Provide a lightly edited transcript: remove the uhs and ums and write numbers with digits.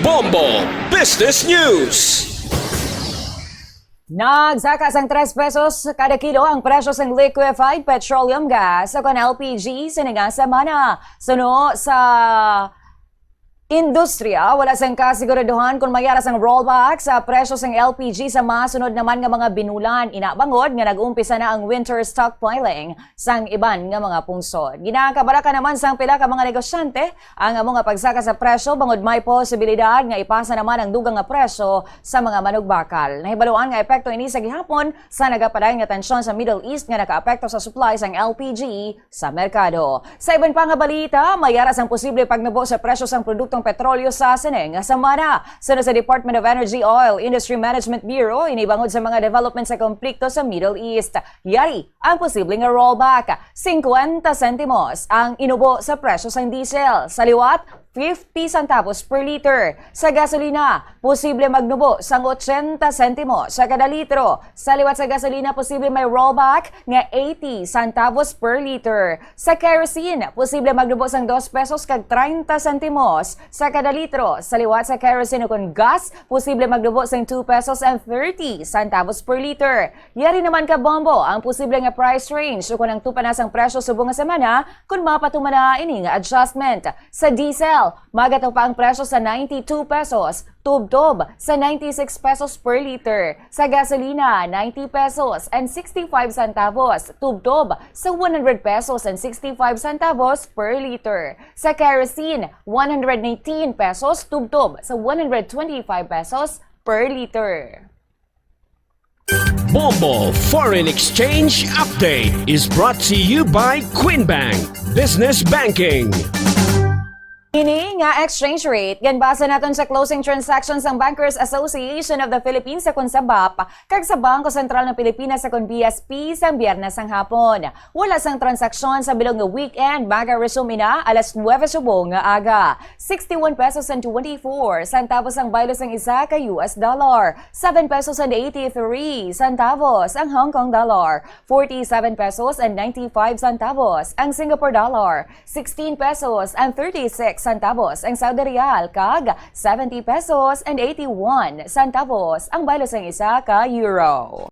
Bombo Business News. Nagsaka sang 3 pesos kada kilo ang presyo ng liquefied petroleum gas o LPG sa semana. Suno sa industriya, wala sang kasiguraduhan kung mayaras ang rollback sa presyo ng LPG sa masunod naman nga mga binulan. Inabangod nga nag-umpisa na ang winter stockpiling sang iban nga mga pungsod. Ginakabaraka naman sang pila ka mga negosyante ang mga pagsaka sa presyo bangod may posibilidad nga ipasa naman ang dugang nga presyo sa mga manugbakal. Nahibaluan nga epekto ini sa gihapon sa nagapadayon nga tensyon sa Middle East nga nakaapekto sa supply sang LPG sa merkado. Sa iban pa nga balita, mayaras ang posible pagnubo sa presyo sang produktong petrolyo sa sineng semana. Sunod sa Department of Energy Oil Industry Management Bureau, inibangod sa mga development sa konflikto sa Middle East. Yari ang posibleng rollback. 50 sentimos ang inubo sa presyo sa diesel. Sa liwat, 50 centavos per liter. Sa gasolina, posible magnubo sang 80 sentimos sa kada litro. Sa liwat sa gasolina, posible may rollback nga 80 centavos per liter. Sa kerosene, posible magnubo sang 2 pesos kag 30 sentimos sa kada litro. Sa liwat sa kerosene kung gas, posible magnubo sang 2 pesos and 30 centavos per liter. Yari naman ka bombo ang posible nga price range kung ang tupanas ang presyo subong nga semana kung mapatuman na ini nga adjustment. Sa diesel, magataw pa ang presyo sa 92 pesos, tubtob sa 96 pesos per liter. Sa gasolina, 90 pesos and 65 centavos, tubtob sa 100 pesos and 65 centavos per liter. Sa kerosene, 118 pesos, tubtob sa 125 pesos per liter. Bombo Foreign Exchange Update is brought to you by Quinbank Business Banking. Ini nga exchange rate, ganbasa naton sa closing transactions ng Bankers Association of the Philippines sa BAP kag sa Bangko Sentral ng Pilipinas sa BSP sa Biyernes ng hapon. Wala sang transaksyon sa bilog nga weekend, maga-resume na alas 9 subong nga aga. 61 pesos and 24 centavos ang baylos ng isa ka US dollar. 7 pesos and 83 centavos ang Hong Kong dollar. 47 pesos and 95 centavos ang Singapore dollar. 16 pesos and 36 centavos ang Saudi Real kag 70 pesos and 81 centavos ang baylos ng isa ka euro.